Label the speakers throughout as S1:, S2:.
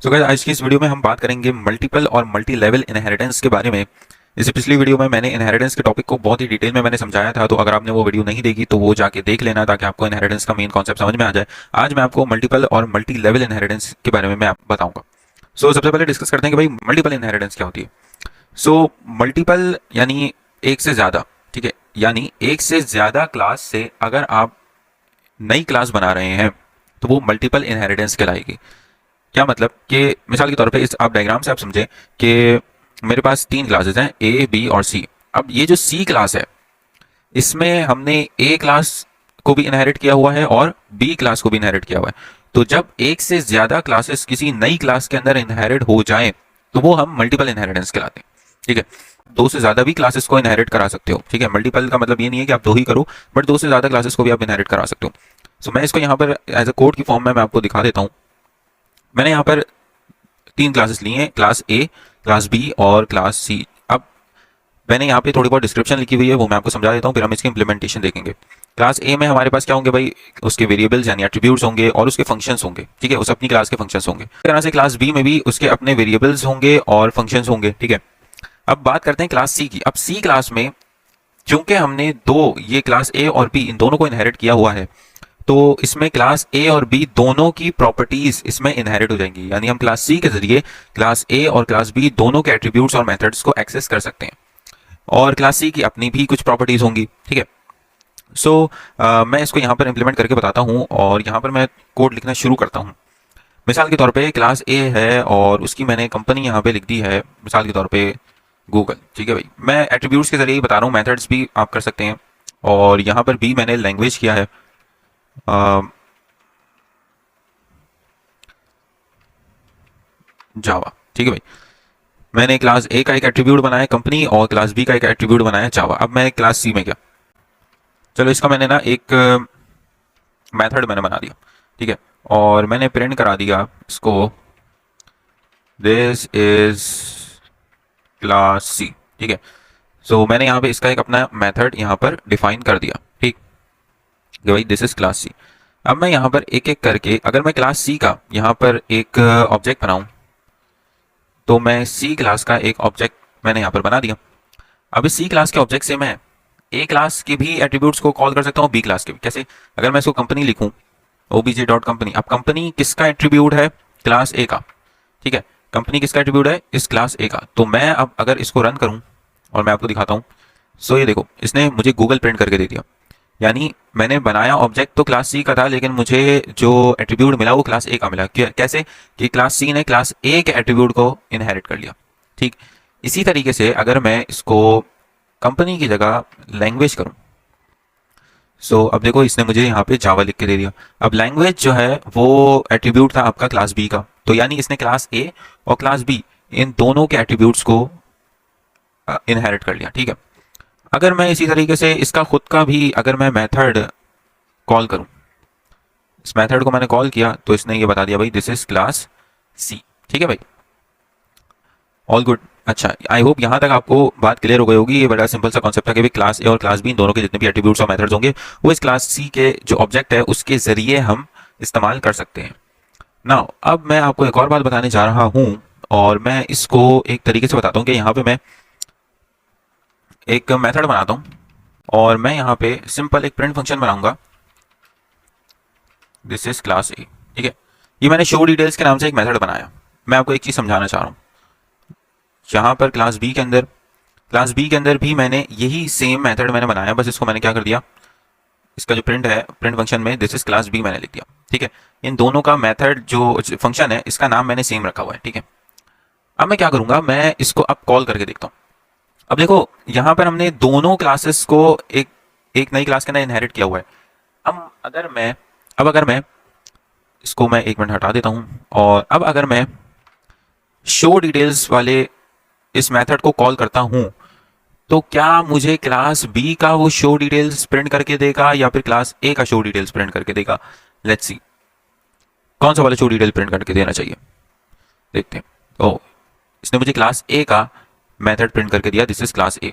S1: So guys, आज की इस वीडियो में हम बात करेंगे मल्टीपल और मल्टी लेवल इनहेरिटेंस के बारे में। इस पिछली वीडियो में मैंने इनहेरिटेंस के टॉपिक को बहुत ही डिटेल में मैंने समझाया था, तो अगर आपने वो वीडियो नहीं देखी तो वो जाके देख लेना ताकि आपको इनहेरिटेंस का मेन कॉन्सेप्ट समझ में आ जाए। आज मैं आपको मल्टीपल और मल्टी लेवल इनहेरिटेंस के बारे में मैं आपको बताऊंगा। सबसे पहले डिस्कस करते हैं कि भाई मल्टीपल इनहेरिटेंस क्या होती है। मल्टीपल यानी एक से ज्यादा, ठीक है, यानी एक से ज्यादा क्लास से अगर आप नई क्लास बना रहे हैं तो वो मल्टीपल इनहेरिटेंस कहलाएगी। क्या मतलब कि मिसाल के तौर पे इस आप डायग्राम से आप समझें कि मेरे पास तीन क्लासेस हैं, ए बी और सी। अब ये जो सी क्लास है इसमें हमने ए क्लास को भी इनहेरिट किया हुआ है और बी क्लास को भी इनहेरिट किया हुआ है। तो जब एक से ज्यादा क्लासेस किसी नई क्लास के अंदर इनहेरिट हो जाएं तो वो हम मल्टीपल इनहेरिटेंस कहलाते हैं। ठीक है, दो से ज्यादा भी क्लासेस को इनहेरिट करा सकते हो। ठीक है, मल्टीपल का मतलब ये नहीं है कि आप दो ही करो, बट दो से ज्यादा क्लासेस को भी आप इनहेरिट करा सकते हो। मैं इसको यहाँ पर एज अ कोड की फॉर्म में मैं आपको दिखा देता हूँ। मैंने यहाँ पर तीन क्लासेस ली हैं, क्लास ए, क्लास बी और क्लास सी। अब मैंने यहाँ पे थोड़ी बहुत डिस्क्रिप्शन लिखी हुई है, वो मैं आपको समझा देता हूँ, फिर हम इसकी इंप्लीमेंटेशन देखेंगे। क्लास ए में हमारे पास क्या होंगे भाई, उसके वेरिएबल्स यानी एट्रीब्यूट्स होंगे और उसके फंक्शंस होंगे। ठीक है, उस अपनी क्लास के फंक्शंस होंगे। इस तरह से क्लास बी में भी उसके अपने वेरिएबल्स होंगे और फंक्शंस होंगे। ठीक है, अब बात करते हैं क्लास सी की। अब सी क्लास में चूंकि हमने दो, ये क्लास ए और बी, इन दोनों को इनहेरिट किया हुआ है, तो इसमें क्लास ए और बी दोनों की प्रॉपर्टीज इसमें इनहेरिट हो जाएंगी। यानी हम क्लास सी के जरिए क्लास ए और क्लास बी दोनों के एट्रीब्यूट्स और मेथड्स को एक्सेस कर सकते हैं, और क्लास सी की अपनी भी कुछ प्रॉपर्टीज होंगी। ठीक है, मैं इसको यहाँ पर इंप्लीमेंट करके बताता हूँ और यहाँ पर मैं कोड लिखना शुरू करता हूँ। मिसाल के तौर पे क्लास ए है और उसकी मैंने कंपनी यहाँ पे लिख दी है, मिसाल के तौर पे गूगल। ठीक है भाई, मैं एट्रीब्यूट्स के जरिए ही बता रहा हूँ, मेथड्स भी आप कर सकते हैं। और यहाँ पर बी मैंने लैंग्वेज किया है जावा। ठीक है भाई, मैंने क्लास ए का एक एट्रीब्यूट बनाया कंपनी और क्लास बी का एक एट्रीब्यूट बनाया जावा। अब मैं क्लास सी में क्या, चलो इसका मैंने ना एक मेथड मैंने बना दिया। ठीक है, और मैंने प्रिंट करा दिया इसको, दिस इज क्लास सी। ठीक है, मैंने यहाँ पे इसका एक अपना मेथड यहाँ पर डिफाइन कर दिया। ठीक है भाई, दिस इज क्लास सी। अब मैं यहाँ पर एक एक करके, अगर मैं क्लास सी का यहाँ पर एक ऑब्जेक्ट बनाऊं तो मैं सी क्लास का एक ऑब्जेक्ट मैंने यहाँ पर बना दिया। अब इस सी क्लास के ऑब्जेक्ट से मैं ए क्लास के भी एट्रीब्यूट्स को कॉल कर सकता हूँ, बी क्लास के भी। कैसे, अगर मैं इसको कंपनी लिखूं, obj डॉट कंपनी। अब कंपनी किसका एट्रीब्यूट है, क्लास ए का। ठीक है, कंपनी किसका एट्रीब्यूट है, इस क्लास ए का। तो मैं अब अगर इसको रन करूं और मैं आपको दिखाता हूं, ये देखो इसने मुझे गूगल प्रिंट करके दे दिया। यानी मैंने बनाया ऑब्जेक्ट तो क्लास सी का था, लेकिन मुझे जो एट्रीब्यूट मिला वो क्लास ए का मिला। कैसे कि क्लास सी ने क्लास ए के एट्रीब्यूट को इनहेरिट कर लिया। ठीक, इसी तरीके से अगर मैं इसको कंपनी की जगह लैंग्वेज करूं, अब देखो इसने मुझे यहाँ पे जावा लिख के दे दिया। अब लैंग्वेज जो है वो एट्रीब्यूट था आपका क्लास बी का, तो यानी इसने क्लास ए और क्लास बी इन दोनों के एट्रीब्यूट्स को इनहेरिट कर लिया। ठीक है, अगर मैं इसी तरीके से इसका खुद का भी अगर मैं मेथड कॉल करूं, इस मेथड को मैंने कॉल किया तो इसने ये बता दिया भाई दिस इज क्लास सी। ठीक है भाई, ऑल गुड। अच्छा, आई होप यहाँ तक आपको बात क्लियर हो गई होगी। ये बड़ा सिंपल सा कॉन्सेप्ट था कि क्लास ए और क्लास बी दोनों के जितने भी एट्रीब्यूट्स और मेथड्स होंगे वो इस क्लास सी के जो ऑब्जेक्ट है उसके जरिए हम इस्तेमाल कर सकते हैं। नाउ अब मैं आपको एक और बात बताने जा रहा हूँ, और मैं इसको एक तरीके से बताता हूँ कि यहाँ पे मैं एक मेथड बनाता हूँ और मैं यहाँ पे सिंपल एक प्रिंट फंक्शन बनाऊंगा, दिस इज क्लास ए। ठीक है, ये मैंने शो डिटेल्स के नाम से एक मेथड बनाया। मैं आपको एक चीज समझाना चाह रहा हूँ, यहाँ पर क्लास बी के अंदर भी मैंने यही सेम मेथड मैंने बनाया, बस इसको मैंने क्या कर दिया, इसका जो प्रिंट है प्रिंट फंक्शन में दिस इज क्लास बी मैंने लिख दिया। ठीक है, इन दोनों का मेथड जो फंक्शन है इसका नाम मैंने सेम रखा हुआ है। ठीक है, अब मैं क्या करूंगा, मैं इसको अब कॉल करके देखता हूँ। अब देखो यहाँ पर हमने दोनों क्लासेस को एक एक नई क्लास के अंदर इनहेरिट किया हुआ है। अब अगर मैं इसको मैं एक मिनट हटा देता हूँ, और अब अगर मैं शो डिटेल्स वाले इस मेथड को कॉल करता हूं तो क्या मुझे क्लास बी का वो शो डिटेल्स प्रिंट करके देगा या फिर क्लास ए का शो डिटेल्स प्रिंट करके देगा। लेट्स सी कौन सा वाला शो डिटेल प्रिंट करके देना चाहिए, देखते हैं। तो इसने मुझे क्लास ए का मेथड प्रिंट करके दिया, दिस इज क्लास ए।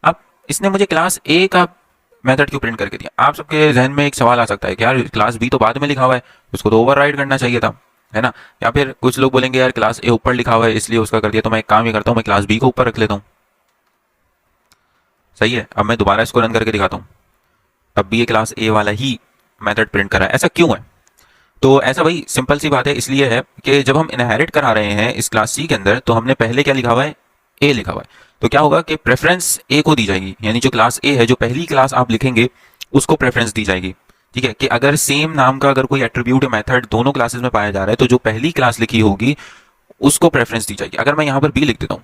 S1: अब इसने मुझे क्लास ए का मेथड क्यों प्रिंट करके दिया। आप सबके जहन में एक सवाल आ सकता है कि यार क्लास बी तो बाद में लिखा हुआ है, उसको तो ओवरराइड करना चाहिए था, है ना। या फिर कुछ लोग बोलेंगे यार क्लास ए ऊपर लिखा हुआ है इसलिए उसका कर दिया, तो मैं एक काम ही करता हूँ, मैं क्लास बी को ऊपर रख लेता हूँ। सही है। अब मैं दोबारा इसको रन करके दिखाता हूँ, अब भी ये क्लास ए वाला ही मेथड प्रिंट कर रहा है। ऐसा क्यों है? तो ऐसा भाई सिंपल सी बात है, इसलिए है कि जब हम इनहेरिट करा रहे हैं इस क्लास सी के अंदर, तो हमने पहले क्या लिखा हुआ है, ए लिखा हुआ है। तो क्या होगा कि प्रेफरेंस ए को दी जाएगी, यानी जो क्लास ए है, जो पहली क्लास आप लिखेंगे उसको प्रेफरेंस दी जाएगी। ठीक है, कि अगर सेम नाम का अगर कोई एट्रीब्यूट या मेथड दोनों क्लासेस में पाया जा रहा है, तो जो पहली क्लास लिखी होगी उसको प्रेफरेंस दी जाएगी। अगर मैं यहाँ पर बी लिख देता हूँ,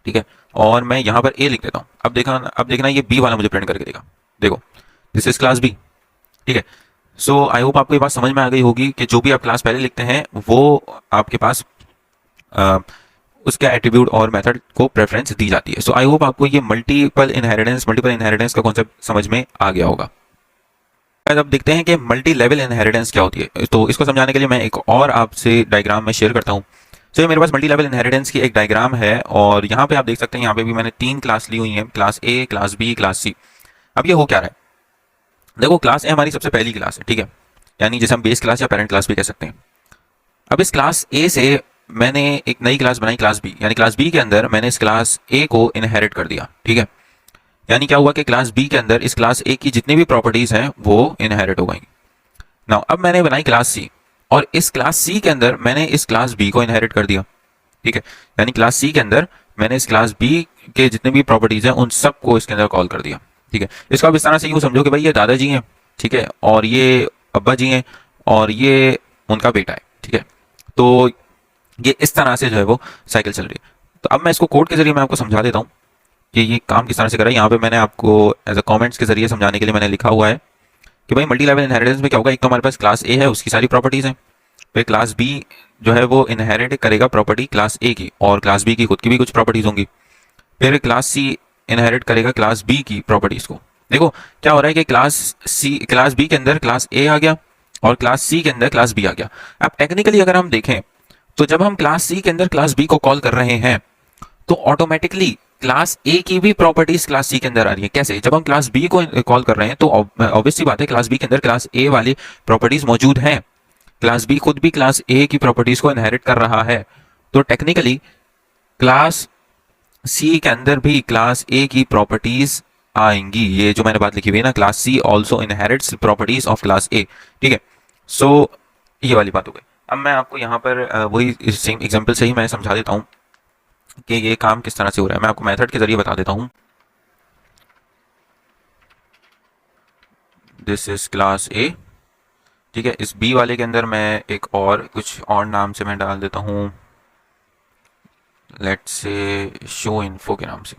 S1: ठीक है, और मैं यहाँ पर ए लिख देता हूँ, अब देखना ये बी वाला मुझे प्रिंट करके देगा। देखो, दिस इज क्लास बी। ठीक है, सो आई होप आपको ये बात समझ में आ गई होगी कि जो भी आप क्लास पहले लिखते हैं वो आपके पास उसके एट्रीब्यूट और मेथड को प्रेफरेंस दी जाती है। सो आई होप आपको ये मल्टीपल इनहेरिटेंस का कॉन्सेप्ट समझ में आ गया होगा। अब देखते हैं कि मल्टी लेवल इनहेरिटेंस क्या होती है। तो इसको समझाने के लिए मैं एक और आपसे डायग्राम में शेयर करता हूँ। तो ये मेरे पास मल्टी लेवल इनहेरिटेंस की एक डायग्राम है, और यहाँ पे आप देख सकते हैं, यहाँ पे भी मैंने 3 क्लास ली हुई हैं, class A, class B, class C. अब ये हो क्या रहा है, देखो क्लास ए हमारी सबसे पहली क्लास है, ठीक है, यानी जैसे हम बेस क्लास या पेरेंट क्लास भी कह सकते हैं। अब इस क्लास ए से मैंने एक नई क्लास बनाई, क्लास बी, यानी क्लास बी के अंदर मैंने इस क्लास ए को इनहेरिट कर दिया। ठीक है, यानी क्या हुआ कि क्लास बी के अंदर इस क्लास ए की जितनी भी प्रॉपर्टीज हैं वो इनहेरिट हो गई। नाउ अब मैंने बनाई क्लास सी, और इस क्लास सी के अंदर मैंने इस क्लास बी को इनहेरिट कर दिया। ठीक है, यानी क्लास सी के अंदर मैंने इस क्लास बी के जितने भी प्रॉपर्टीज हैं उन सबको इसके अंदर कॉल कर दिया। ठीक है, इसको आप इस तरह से यूँ समझो कि भाई ये दादाजी हैं, ठीक है, और ये अब्बा जी हैं, और ये उनका बेटा है। ठीक है, तो ये इस तरह से जो है वो साइकिल चल रही है। तो अब मैं इसको कोड के जरिए मैं आपको समझा देता हूँ कि ये काम किस तरह से कर रहा है। यहाँ पे मैंने आपको एज अ कमेंट्स के जरिए समझाने के लिए मैंने लिखा हुआ है कि भाई मल्टी लेवल इनहेरिटेंस में क्या होगा, एक तो हमारे पास क्लास ए है, उसकी सारी प्रॉपर्टीज हैं, फिर क्लास बी जो है वो इनहेरिट करेगा प्रॉपर्टी क्लास ए की, और क्लास बी की खुद की भी कुछ प्रॉपर्टीज होंगी। फिर क्लास सी इनहेरिट करेगा क्लास बी की प्रॉपर्टीज को। देखो क्या हो रहा है कि क्लास बी के अंदर क्लास ए आ गया, और क्लास सी के अंदर क्लास बी आ गया। अब टेक्निकली अगर हम देखें तो जब हम क्लास सी के अंदर क्लास बी को कॉल कर रहे हैं तो ऑटोमेटिकली क्लास ए की भी प्रॉपर्टीज क्लास सी के अंदर आ रही है। कैसे? जब हम क्लास बी को कॉल कर रहे हैं तो ऑब्वियसली बात है क्लास बी के अंदर क्लास ए वाली प्रॉपर्टीज मौजूद हैं, क्लास बी खुद भी क्लास ए की प्रॉपर्टीज को इनहेरिट कर रहा है, तो टेक्निकली क्लास सी के अंदर भी क्लास ए की प्रॉपर्टीज आएंगी। ये जो मैंने बात लिखी हुई है ना, class C also inherits properties of class A. ठीक है, सो ये वाली बात हो गई। अब मैं आपको यहाँ पर वही सेम एग्जांपल से ही मैं समझा देता हूँ कि ये काम किस तरह से हो रहा है। मैं आपको मेथड के जरिए बता देता हूँ। This is class A. ठीक है, इस बी वाले के अंदर मैं एक और कुछ और नाम से मैं डाल देता हूँ, लेट्स से शो इन्फो के नाम से।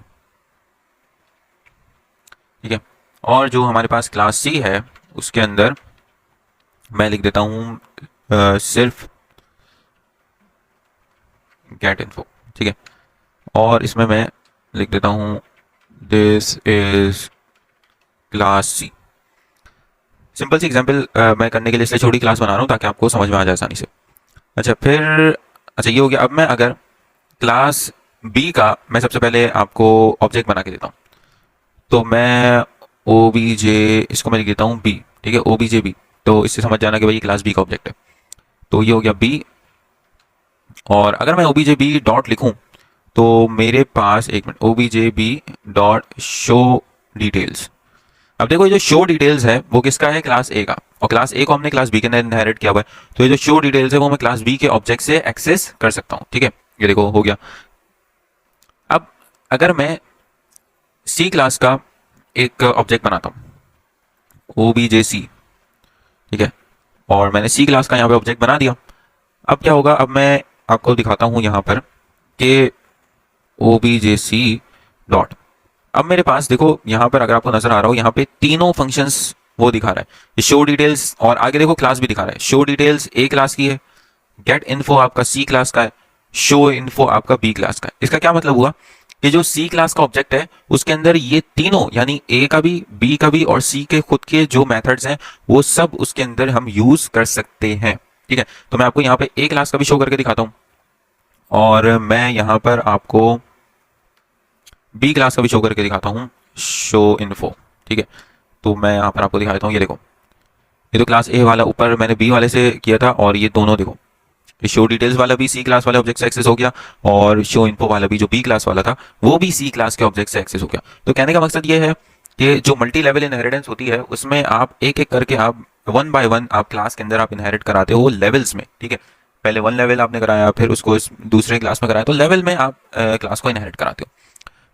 S1: ठीक है, और जो हमारे पास क्लास सी है उसके अंदर मैं लिख देता हूँ सिर्फ गेट इन्फो। ठीक है, और इसमें मैं लिख देता हूँ this is class C. Simple सी एग्जांपल मैं करने के लिए इसलिए छोटी क्लास बना रहा हूँ ताकि आपको समझ में आ जाए आसानी से। अच्छा ये हो गया। अब मैं अगर क्लास बी का मैं सबसे पहले आपको ऑब्जेक्ट बना के देता हूँ, तो मैं ओ बी जे इसको मैं लिख देता हूँ बी। ठीक है, ओ बी जे बी, तो इससे समझ जाना कि भाई क्लास बी का ऑब्जेक्ट है। तो ये हो गया बी, और अगर मैं O B J B dot लिखूँ तो मेरे पास एक minute O B J B dot show details. अब देखो ये जो शो डिटेल्स है वो किसका है, क्लास ए का, और क्लास ए को हमने क्लास बी के अंदर इनहेरिट किया हुआ है, तो ये जो शो डिटेल्स है वो मैं क्लास बी के ऑब्जेक्ट से एक्सेस कर सकता हूँ। ठीक है, ये देखो हो गया। अब अगर मैं सी क्लास का एक ऑब्जेक्ट बनाता हूँ ओ बी जे सी, ठीक है, और मैंने सी क्लास का यहाँ पे ऑब्जेक्ट बना दिया। अब क्या होगा, अब मैं आपको दिखाता हूँ यहाँ पर कि ओ बी जे सी डॉट, अब मेरे पास देखो यहाँ पर अगर आपको नजर आ रहा हो यहाँ पे तीनों फंक्शंस वो दिखा रहा है, शो डिटेल्स, और आगे देखो क्लास भी दिखा रहा है। शो डिटेल्स ए क्लास की है, गेट इन्फो आपका सी क्लास का है, शो इन्फो आपका बी क्लास का है। इसका क्या मतलब हुआ कि जो सी क्लास का ऑब्जेक्ट है उसके अंदर ये तीनों यानी ए का भी, बी का भी और सी के खुद के जो मेथड्स हैं वो सब उसके अंदर हम यूज कर सकते हैं। ठीक है, तो मैं आपको यहाँ पे ए क्लास का भी शो करके दिखाता हूँ, और मैं यहाँ पर आपको बी क्लास का भी शो करके दिखाता हूँ, शो इन्फो। ठीक है, तो मैं यहाँ पर आपको दिखा देता हूँ। ये देखो, ये तो क्लास ए वाला ऊपर मैंने बी वाले से किया था, और ये दोनों देखो शो डिटेल्स वाला भी सी क्लास वाले ऑब्जेक्ट से एक्सेस हो गया और शो इन्फो वाला भी जो बी क्लास वाला था वो भी सी क्लास के ऑब्जेक्ट से एक्सेस हो गया। तो कहने का मकसद ये है कि जो मल्टी लेवल इनहेरिटेंस होती है उसमें आप एक एक करके आप वन बाय वन आप क्लास के अंदर आप इनहेरिट कराते हो लेवल्स में, ठीक है। पहले वन लेवल आपने कराया, फिर उसको दूसरे क्लास में कराया, तो लेवल में आप क्लास को इनहेरिट कराते हो।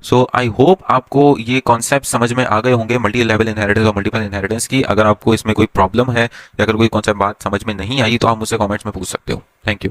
S1: सो आई होप आपको ये कॉन्सेप्ट समझ में आ गए होंगे मल्टी लेवल इनहेरिटेंस और मल्टीपल इनहेरिटेंस की। अगर आपको इसमें कोई प्रॉब्लम है या अगर कोई कॉन्सेप्ट बात समझ में नहीं आई तो आप मुझसे कमेंट्स में पूछ सकते हो। Thank you.